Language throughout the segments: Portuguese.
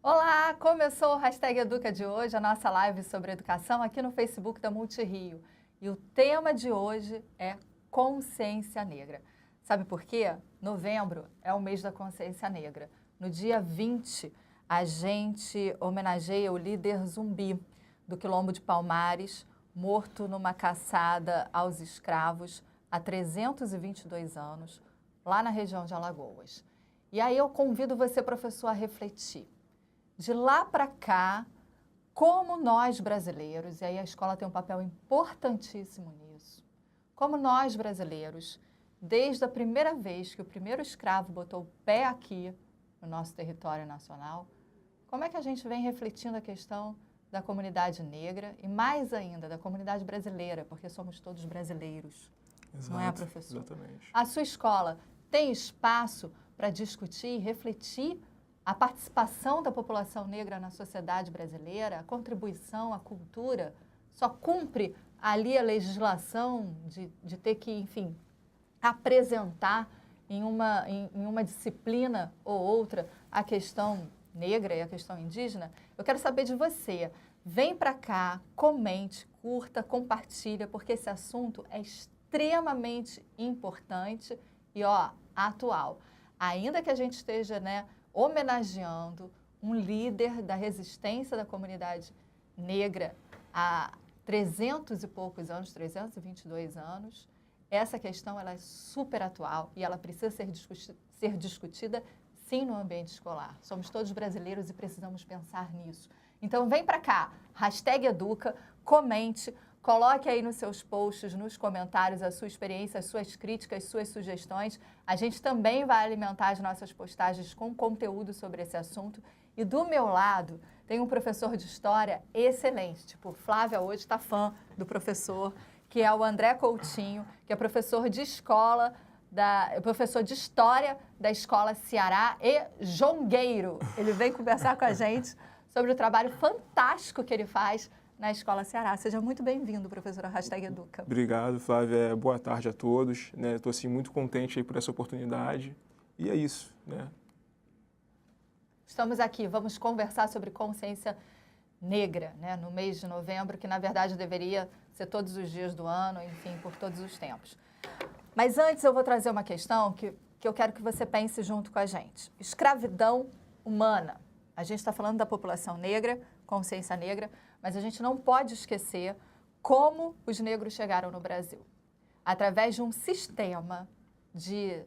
Olá, começou o Hashtag Educa de hoje, a nossa live sobre educação aqui no Facebook da Multirio. E o tema de hoje é consciência negra. Sabe por quê? Novembro é o mês da consciência negra. No dia 20, a gente homenageia o líder Zumbi do Quilombo de Palmares, morto numa caçada aos escravos há 322 anos, lá na região de Alagoas. E aí eu convido você, professor, a refletir. De lá para cá, como nós brasileiros, e aí a escola tem um papel importantíssimo nisso, como nós brasileiros, desde a primeira vez que o primeiro escravo botou o pé aqui no nosso território nacional, como é que a gente vem refletindo a questão da comunidade negra e mais ainda da comunidade brasileira, porque somos todos brasileiros, Exato, não é, professor? Exatamente. A sua escola tem espaço para discutir e refletir a participação da população negra na sociedade brasileira, a contribuição, a cultura, só cumpre ali a legislação de ter que, enfim, apresentar em uma disciplina ou outra a questão negra e a questão indígena? Eu quero saber de você. Vem para cá, comente, curta, compartilha, porque esse assunto é extremamente importante e, atual. Ainda que a gente esteja, homenageando um líder da resistência da comunidade negra há 300 e poucos anos, 322 anos, essa questão ela é super atual e ela precisa ser discutida, sim, no ambiente escolar. Somos todos brasileiros e precisamos pensar nisso. Então, vem para cá, hashtag Educa, comente, coloque aí nos seus posts, nos comentários, a sua experiência, as suas críticas, suas sugestões. A gente também vai alimentar as nossas postagens com conteúdo sobre esse assunto. E do meu lado, tem um professor de história excelente. Tipo, Flávia hoje está fã do professor, que é o André Coutinho, que é professor de escola, professor de História da Escola Ceará e jongueiro. Ele vem conversar com a gente sobre o trabalho fantástico que ele faz na Escola Ceará. Seja muito bem-vindo, professora Hashtag Educa. Obrigado, Flávia. Boa tarde a todos. Estou assim, muito contente aí por essa oportunidade. E é isso, Estamos aqui, vamos conversar sobre consciência negra, no mês de novembro, que na verdade deveria ser todos os dias do ano, enfim, por todos os tempos. Mas antes eu vou trazer uma questão que eu quero que você pense junto com a gente. Escravidão humana. A gente está falando da população negra, consciência negra, mas a gente não pode esquecer como os negros chegaram no Brasil. Através de um sistema de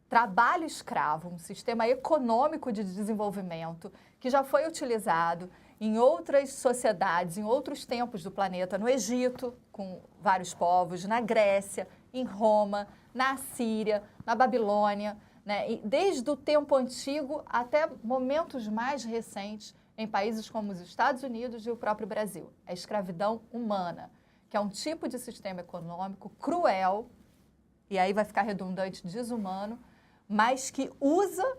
trabalho escravo, um sistema econômico de desenvolvimento que já foi utilizado em outras sociedades, em outros tempos do planeta, no Egito, com vários povos, na Grécia, em Roma, na Síria, na Babilônia, e desde o tempo antigo até momentos mais recentes, em países como os Estados Unidos e o próprio Brasil. A escravidão humana, que é um tipo de sistema econômico cruel, e aí vai ficar redundante, desumano, mas que usa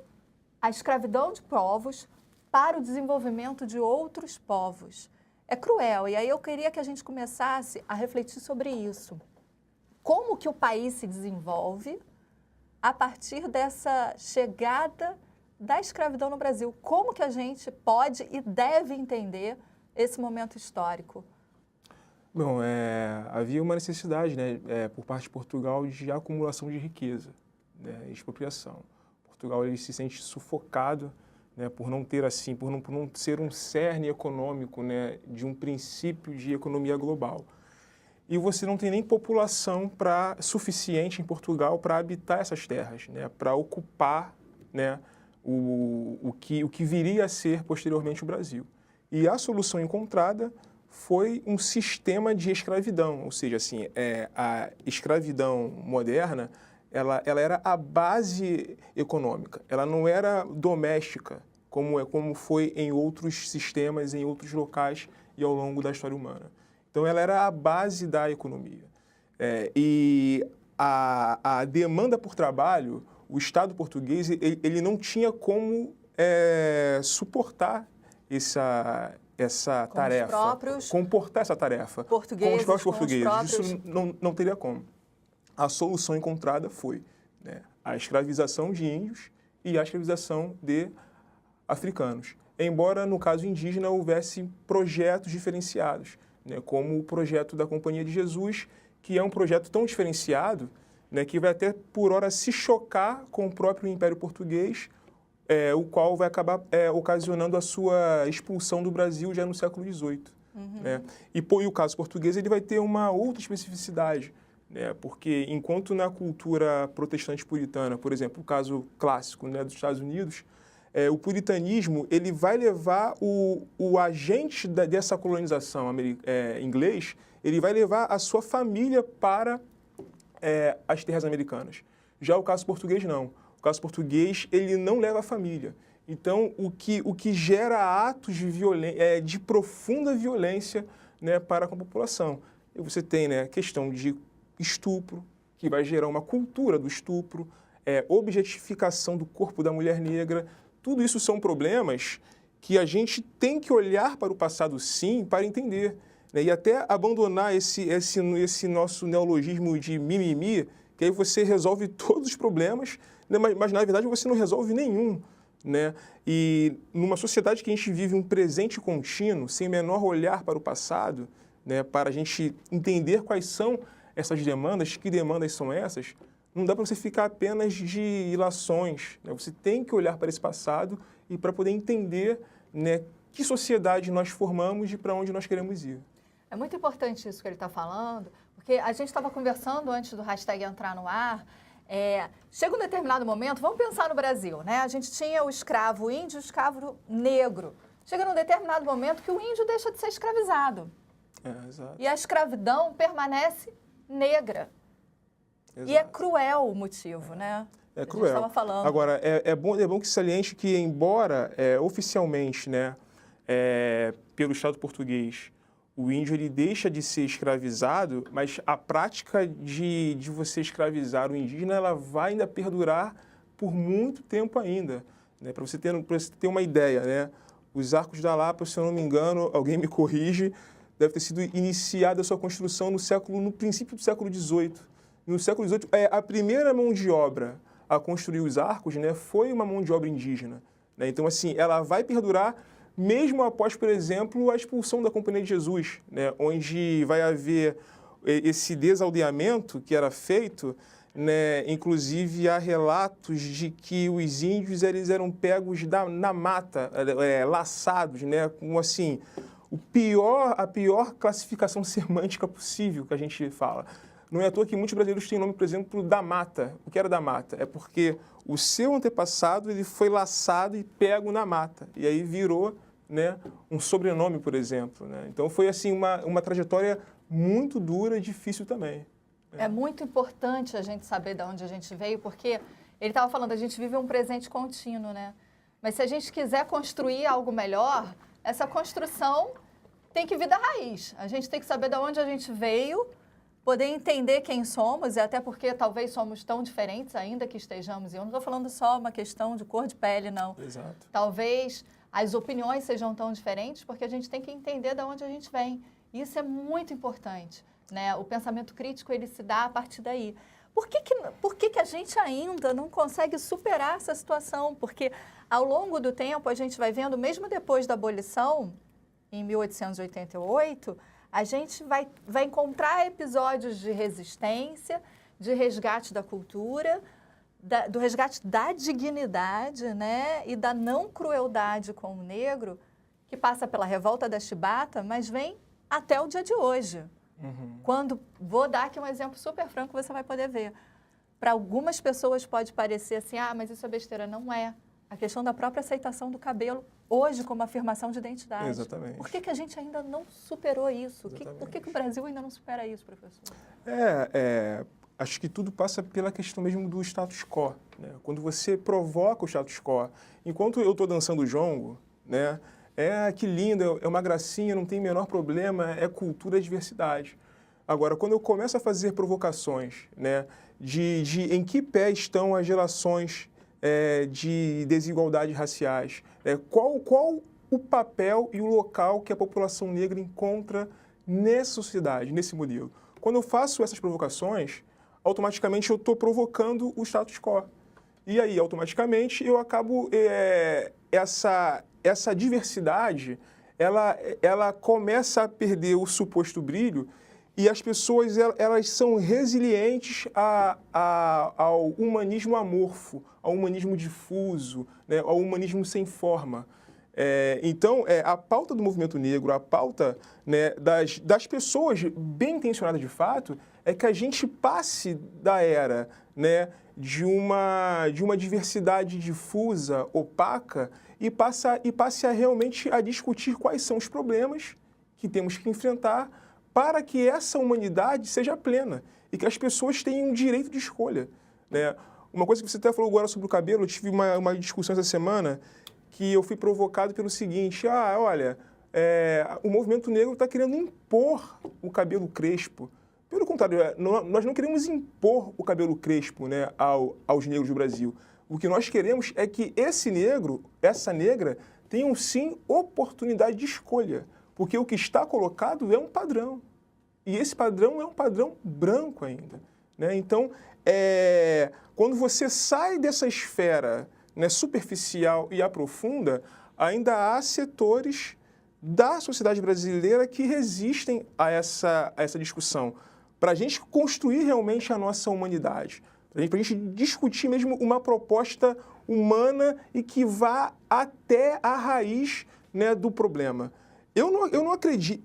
a escravidão de povos para o desenvolvimento de outros povos. É cruel, e aí eu queria que a gente começasse a refletir sobre isso. Como que o país se desenvolve a partir dessa chegada da escravidão no Brasil? Como que a gente pode e deve entender esse momento histórico? Bom, havia uma necessidade, por parte de Portugal de acumulação de riqueza, expropriação. Portugal ele se sente sufocado, por não ter assim, por não ser um cerne econômico, de um princípio de economia global. E você não tem nem população suficiente em Portugal para habitar essas terras, para ocupar, o que viria a ser posteriormente o Brasil. E a solução encontrada foi um sistema de escravidão, ou seja, assim, a escravidão moderna, ela era a base econômica, ela não era doméstica, como foi em outros sistemas, em outros locais e ao longo da história humana. Então, ela era a base da economia. E a demanda por trabalho, o Estado português, ele não tinha como suportar essa tarefa, comportar essa tarefa com os próprios portugueses. Isso não teria como. A solução encontrada foi a escravização de índios e a escravização de africanos. embora no caso indígena houvesse projetos diferenciados, né, como o projeto da Companhia de Jesus, que é um projeto tão diferenciado, né, que vai até por hora se chocar com o próprio Império Português, o qual vai acabar ocasionando a sua expulsão do Brasil já no século XVIII. Né? E o caso português ele vai ter uma outra especificidade, né? Porque enquanto na cultura protestante puritana, por exemplo, o caso clássico, né, dos Estados Unidos, o puritanismo ele vai levar o agente dessa colonização inglês, ele vai levar a sua família para as terras americanas. Já o caso português não. O caso português ele não leva a família. Então, o que gera atos de profunda violência, né, para com a população. E você tem, né, a questão de estupro, que vai gerar uma cultura do estupro, objetificação do corpo da mulher negra. Tudo isso são problemas que a gente tem que olhar para o passado, sim, para entender. Né, e até abandonar esse nosso neologismo de mimimi, que aí você resolve todos os problemas, né, mas na verdade você não resolve nenhum. Né? E numa sociedade que a gente vive um presente contínuo, sem menor olhar para o passado, né, para a gente entender quais são essas demandas, que demandas são essas, não dá para você ficar apenas de ilações. Né? Você tem que olhar para esse passado e para poder entender, né, que sociedade nós formamos e para onde nós queremos ir. É muito importante isso que ele está falando, porque a gente estava conversando antes do hashtag entrar no ar. Chega um determinado momento, vamos pensar no Brasil, né? A gente tinha o escravo índio e o escravo negro. Chega num determinado momento que o índio deixa de ser escravizado. Exato. E a escravidão permanece negra. Exato. E é cruel o motivo, né? É cruel. A gente estava falando. Agora, é bom que saliente que, embora oficialmente, né, pelo Estado português, o índio ele deixa de ser escravizado, mas a prática de você escravizar o indígena ela vai ainda perdurar por muito tempo ainda. Né? Para você ter uma ideia, né? Os Arcos da Lapa, se eu não me engano, alguém me corrige, deve ter sido iniciada a sua construção no princípio do século XVIII. No século XVIII, a primeira mão de obra a construir os arcos, né, foi uma mão de obra indígena. Né? Então, assim, ela vai perdurar mesmo após, por exemplo, a expulsão da Companhia de Jesus, né, onde vai haver esse desaldeamento que era feito, né, inclusive há relatos de que os índios eles eram pegos na mata, laçados, né, com assim, a pior classificação semântica possível que a gente fala. Não é à toa que muitos brasileiros têm nome, por exemplo, da mata. O que era da mata? É porque o seu antepassado ele foi laçado e pego na mata. E aí virou, né, um sobrenome, por exemplo. Né? Então foi assim uma trajetória muito dura e difícil também. É muito importante a gente saber de onde a gente veio, porque ele estava falando, a gente vive um presente contínuo, né? Mas se a gente quiser construir algo melhor, essa construção tem que vir da raiz. A gente tem que saber de onde a gente veio, poder entender quem somos, e até porque talvez somos tão diferentes ainda que estejamos. E eu não estou falando só uma questão de cor de pele, não. Exato. Talvez as opiniões sejam tão diferentes porque a gente tem que entender de onde a gente vem. Isso é muito importante, né? O pensamento crítico, ele se dá a partir daí. Por que a gente ainda não consegue superar essa situação? Porque ao longo do tempo a gente vai vendo, mesmo depois da abolição, em 1888, a gente vai encontrar episódios de resistência, de resgate da cultura, do resgate da dignidade, né? E da não crueldade com o negro, que passa pela revolta da Chibata, mas vem até o dia de hoje. Uhum. Quando, vou dar aqui um exemplo super franco, você vai poder ver. Para algumas pessoas pode parecer assim, mas isso é besteira. Não é. A questão da própria aceitação do cabelo, hoje como afirmação de identidade. Exatamente. Por que a gente ainda não superou isso? Por que o Brasil ainda não supera isso, professor? Acho que tudo passa pela questão mesmo do status quo. Né? Quando você provoca o status quo, enquanto eu estou dançando jongo, né? Que lindo, é uma gracinha, não tem o menor problema, é cultura, é diversidade. Agora, quando eu começo a fazer provocações, né, de em que pé estão as relações de desigualdades raciais, qual o papel e o local que a população negra encontra nessa sociedade, nesse modelo. Quando eu faço essas provocações, automaticamente eu estou provocando o status quo. E aí, automaticamente, eu acabo essa diversidade, ela começa a perder o suposto brilho e as pessoas elas são resilientes ao humanismo amorfo, ao humanismo difuso, né, ao humanismo sem forma. Então, a pauta do movimento negro, a pauta, né, das pessoas bem intencionadas de fato, é que a gente passe da era, né, de uma diversidade difusa, opaca, e passe realmente a discutir quais são os problemas que temos que enfrentar para que essa humanidade seja plena e que as pessoas tenham direito de escolha, né? Uma coisa que você até falou agora sobre o cabelo, eu tive uma discussão essa semana que eu fui provocado pelo seguinte: olha, o movimento negro está querendo impor o cabelo crespo. Pelo contrário, nós não queremos impor o cabelo crespo, né, aos negros do Brasil. O que nós queremos é que esse negro, essa negra, tenham sim oportunidade de escolha, porque o que está colocado é um padrão. E esse padrão é um padrão branco ainda, né? Então, quando você sai dessa esfera, né, superficial e aprofunda, ainda há setores da sociedade brasileira que resistem a essa discussão, para a gente construir realmente a nossa humanidade, para a gente discutir mesmo uma proposta humana e que vá até a raiz, né, do problema. Eu não acredito,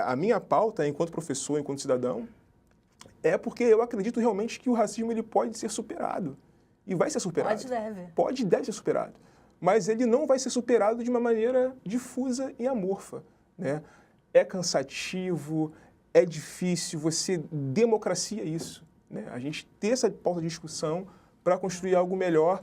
a minha pauta enquanto professor, enquanto cidadão, é porque eu acredito realmente que o racismo ele pode ser superado. E vai ser superado. Pode e deve. Pode e deve ser superado. Mas ele não vai ser superado de uma maneira difusa e amorfa, né? É cansativo, é difícil, você democracia isso, né? A gente ter essa pauta de discussão para construir algo melhor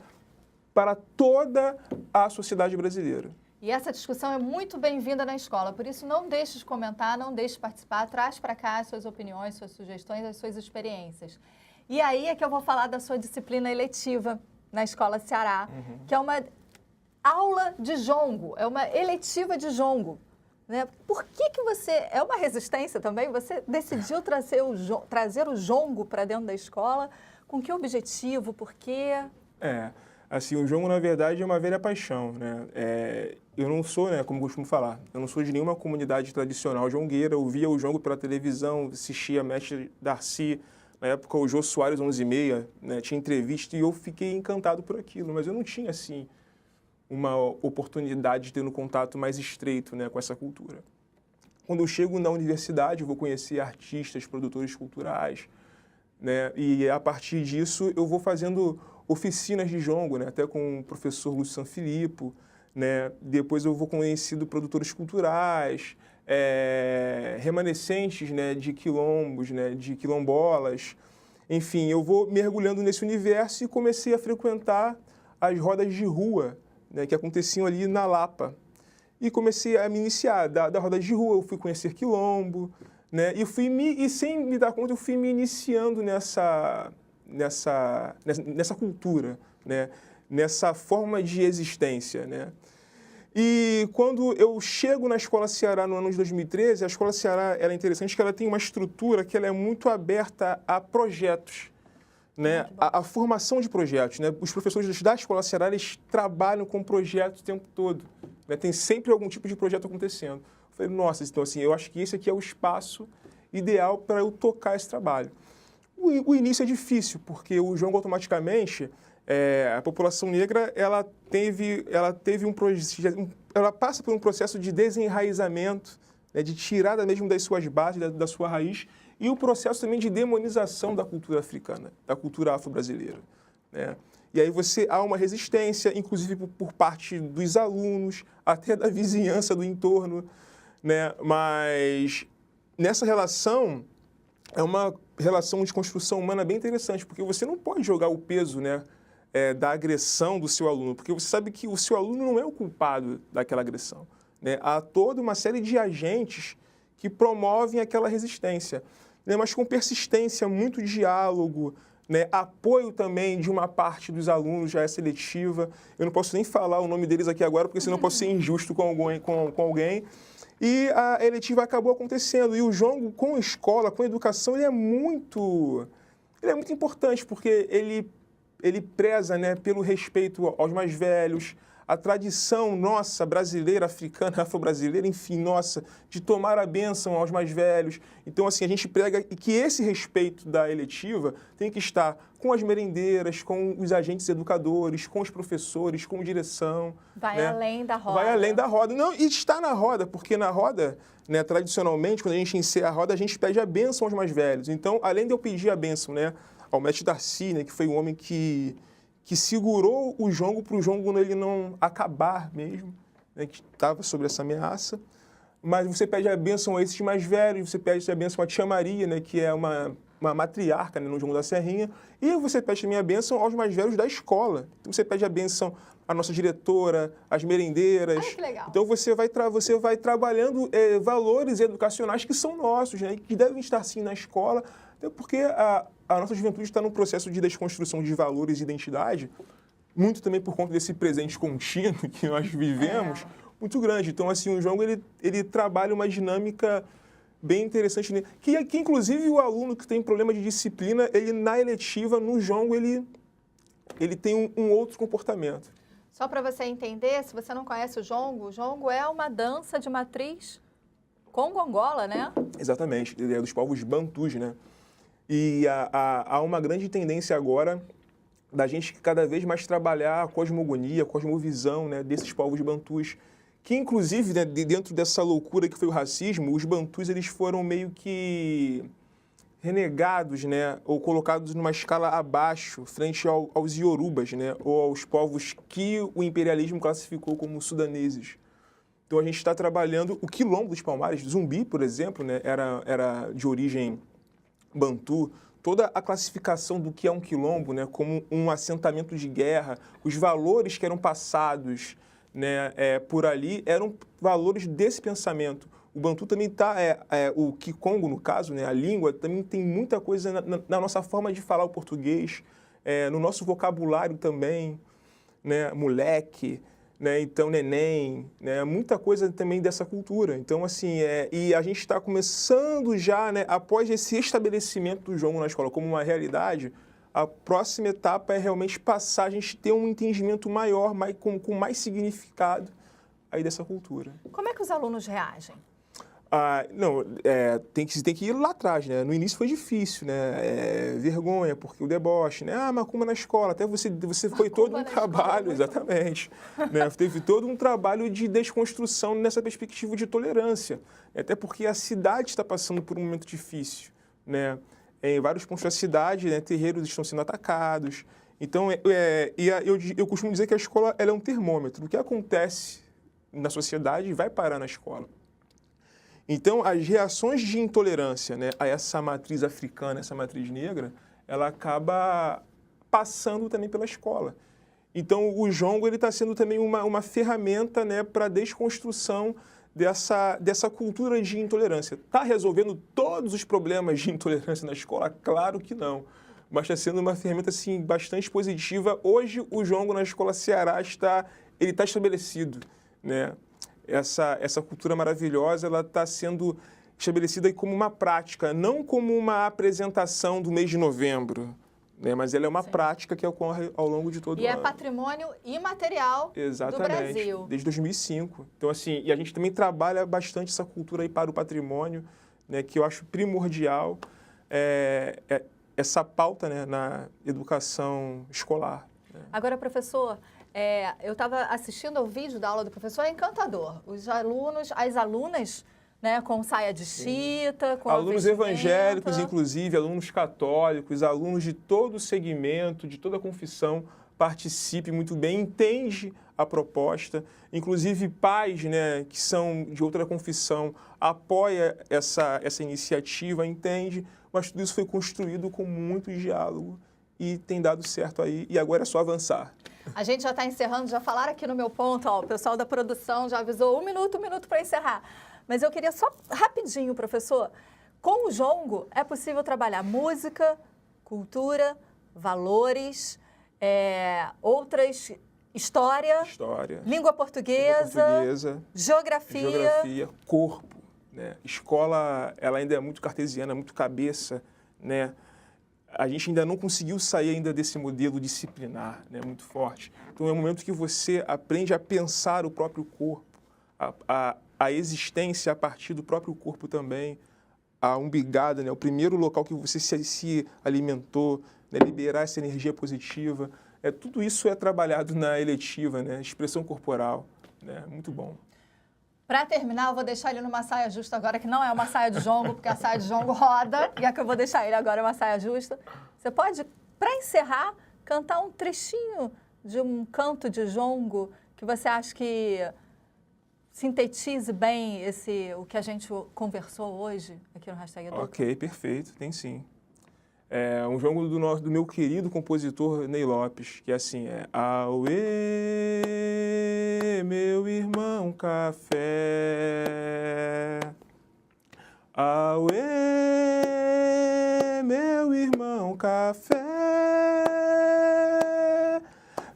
para toda a sociedade brasileira. E essa discussão é muito bem-vinda na escola, por isso não deixe de comentar, não deixe de participar, traz para cá as suas opiniões, suas sugestões, as suas experiências. E aí é que eu vou falar da sua disciplina eletiva na Escola Ceará, que é uma aula de jongo, é uma eletiva de jongo, né? Por que você... É uma resistência também? Você decidiu trazer o jongo para dentro da escola? Com que objetivo? Por quê? Assim, o jongo, na verdade, é uma velha paixão, né? Eu não sou, né, como costumo falar, eu não sou de nenhuma comunidade tradicional jongueira. Eu via o jongo pela televisão, assistia Mestre Darcy, na época o Jô Soares 11h30, né, tinha entrevista e eu fiquei encantado por aquilo, mas eu não tinha, assim, uma oportunidade de ter um contato mais estreito, né, com essa cultura. Quando eu chego na universidade, eu vou conhecer artistas, produtores culturais, né, e a partir disso eu vou fazendo oficinas de jongo, né, até com o professor Lúcio Sanfilippo, né, depois eu vou conhecendo produtores culturais, remanescentes, né, de quilombos, né, de quilombolas. Enfim, eu vou mergulhando nesse universo e comecei a frequentar as rodas de rua, né, que aconteciam ali na Lapa. E comecei a me iniciar da roda de rua, eu fui conhecer quilombo, né, e sem me dar conta, eu fui me iniciando nessa cultura, né, nessa forma de existência, né. E quando eu chego na Escola Ceará no ano de 2013, a Escola Ceará ela é interessante que ela tem uma estrutura que ela é muito aberta a projetos, né? A formação de projetos, né? Os professores da Escola Ceará, eles trabalham com projetos o tempo todo, né? Tem sempre algum tipo de projeto acontecendo. Eu falei, nossa, então assim, eu acho que esse aqui é o espaço ideal para eu tocar esse trabalho. O início é difícil, porque o jongo automaticamente... a população negra ela passa por um processo de desenraizamento, né, de tirada mesmo das suas bases, da sua raiz, e o processo também de demonização da cultura africana, da cultura afro-brasileira, né? E aí há uma resistência, inclusive por parte dos alunos, até da vizinhança do entorno, né? Mas nessa relação é uma relação de construção humana bem interessante, porque você não pode jogar o peso, né, da agressão do seu aluno, porque você sabe que o seu aluno não é o culpado daquela agressão, né? Há toda uma série de agentes que promovem aquela resistência, né? Mas com persistência, muito diálogo, né? Apoio também de uma parte dos alunos já é seletiva. Eu não posso nem falar o nome deles aqui agora, porque senão eu posso ser injusto com alguém. E a eletiva acabou acontecendo. E o jongo, com a escola, com a educação, ele é muito importante, porque ele preza, né, pelo respeito aos mais velhos, a tradição nossa, brasileira, africana, afro-brasileira, enfim, nossa, de tomar a bênção aos mais velhos. Então, assim, a gente prega que esse respeito da eletiva tem que estar com as merendeiras, com os agentes educadores, com os professores, com direção. Vai, né? Além da roda. Vai além da roda. Não, e está na roda, porque na roda, né, tradicionalmente, quando a gente encerra a roda, a gente pede a bênção aos mais velhos. Então, além de eu pedir a bênção, né, ao mestre Darcy, né, que foi o homem que segurou o jongo para o jongo ele não acabar mesmo, né, que estava sobre essa ameaça. Mas você pede a bênção a esses mais velhos, você pede a bênção à tia Maria, né, que é uma matriarca, né, no jongo da Serrinha, e você pede também a bênção aos mais velhos da escola. Então você pede a bênção à nossa diretora, às merendeiras. Ai, que legal. Então você vai trabalhando valores educacionais que são nossos, né, que devem estar sim na escola, até porque a nossa juventude está num processo de desconstrução de valores e identidade, muito também por conta desse presente contínuo que nós vivemos, muito grande. Então, assim, o jongo, ele trabalha uma dinâmica bem interessante, né? que inclusive o aluno que tem problema de disciplina, ele na eletiva, no jongo, ele tem um outro comportamento. Só para você entender, se você não conhece o jongo é uma dança de matriz congo-angola, né? Exatamente, ele é dos povos bantus, né? E há uma grande tendência agora da gente cada vez mais trabalhar a cosmogonia, a cosmovisão, né, desses povos bantus, que inclusive, né, dentro dessa loucura que foi o racismo, os bantus eles foram meio que renegados, né, ou colocados numa escala abaixo, frente aos iorubas, né, ou aos povos que o imperialismo classificou como sudaneses. Então a gente está trabalhando o quilombo dos Palmares, Zumbi, por exemplo, né, era de origem bantu, toda a classificação do que é um quilombo, né, como um assentamento de guerra, os valores que eram passados, né, por ali eram valores desse pensamento. O bantu também está, o kikongo, no caso, né, a língua, também tem muita coisa na nossa forma de falar o português, no nosso vocabulário também, né, moleque, né, então neném, né, muita coisa também dessa cultura. Então, assim, e a gente está começando já, né, após esse estabelecimento do jongo na escola como uma realidade, a próxima etapa é realmente passar, a gente ter um entendimento maior, com mais significado aí dessa cultura. Como é que os alunos reagem? Tem que ir lá atrás, né? No início foi difícil, né? Vergonha, porque o deboche, né? Macumba na escola, até você foi todo um trabalho, exatamente. Né? Teve todo um trabalho de desconstrução nessa perspectiva de tolerância. Até porque a cidade está passando por um momento difícil, né? Em vários pontos da cidade, né, terreiros estão sendo atacados. Então, eu costumo dizer que a escola ela é um termômetro. O que acontece na sociedade vai parar na escola. Então, as reações de intolerância, né, a essa matriz africana, essa matriz negra, ela acaba passando também pela escola. Então, o jongo está sendo também uma ferramenta, né, para a desconstrução dessa cultura de intolerância. Está resolvendo todos os problemas de intolerância na escola? Claro que não. Mas está sendo uma ferramenta assim, bastante positiva. Hoje, o jongo na escola Ceará está estabelecido, né? Essa cultura maravilhosa ela está sendo estabelecida como uma prática, não como uma apresentação do mês de novembro, né? Mas ela é uma prática que ocorre ao longo de todo o ano. E é patrimônio imaterial do Brasil. Desde 2005. Então, assim, e a gente também trabalha bastante essa cultura aí para o patrimônio, né, que eu acho primordial, essa pauta, né, na educação escolar. Né? Agora, professor, eu estava assistindo ao vídeo da aula do professor, é encantador. Os alunos, as alunas, né, com saia de chita, com alunos evangélicos, inclusive, alunos católicos, alunos de todo o segmento, de toda a confissão, participe muito bem, entende a proposta. Inclusive, pais, né, que são de outra confissão, apoia essa iniciativa, entende, mas tudo isso foi construído com muito diálogo e tem dado certo aí, e agora é só avançar. A gente já está encerrando, já falaram aqui no meu ponto, ó, o pessoal da produção já avisou um minuto para encerrar. Mas eu queria só rapidinho, professor, com o jongo é possível trabalhar música, cultura, valores, outras, história, língua portuguesa, geografia, corpo, né? Escola, ela ainda é muito cartesiana, muito cabeça, né? a gente ainda não conseguiu sair ainda desse modelo disciplinar, né, muito forte. Então é um momento que você aprende a pensar o próprio corpo, a existência a partir do próprio corpo também, a umbigada, né, o primeiro local que você se alimentou, né, liberar essa energia positiva. Tudo isso é trabalhado na eletiva, né, expressão corporal, né, muito bom. Para terminar, eu vou deixar ele numa saia justa agora, que não é uma saia de jongo, porque a saia de jongo roda, e a que eu vou deixar ele agora é uma saia justa. Você pode, para encerrar, cantar um trechinho de um canto de jongo que você acha que sintetize bem o que a gente conversou hoje aqui no Hashtag Educa? Ok, perfeito, tem sim. É um jongo do meu querido compositor Ney Lopes, que é assim, Auê, meu irmão café. Auê, meu irmão café.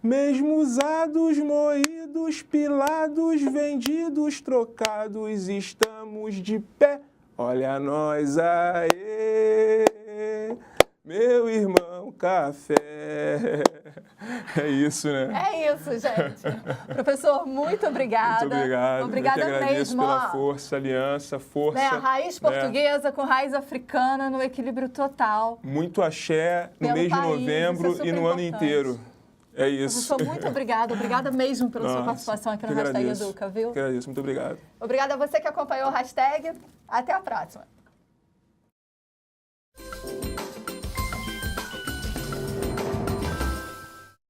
Mesmo usados, moídos, pilados, vendidos, trocados, estamos de pé. Olha nós aí. Meu irmão café. É isso, né? É isso, gente. Professor, muito obrigada. Muito obrigado. Obrigada Eu que agradeço mesmo. pela força, aliança, força. Né, raiz portuguesa com raiz africana no equilíbrio total. Muito axé no mês de novembro e no ano inteiro. É isso. Professor, muito obrigada. Obrigada mesmo pela sua participação aqui no Hashtag Educa, viu? Eu agradeço. Muito obrigado. Obrigada a você que acompanhou o Hashtag. Até a próxima.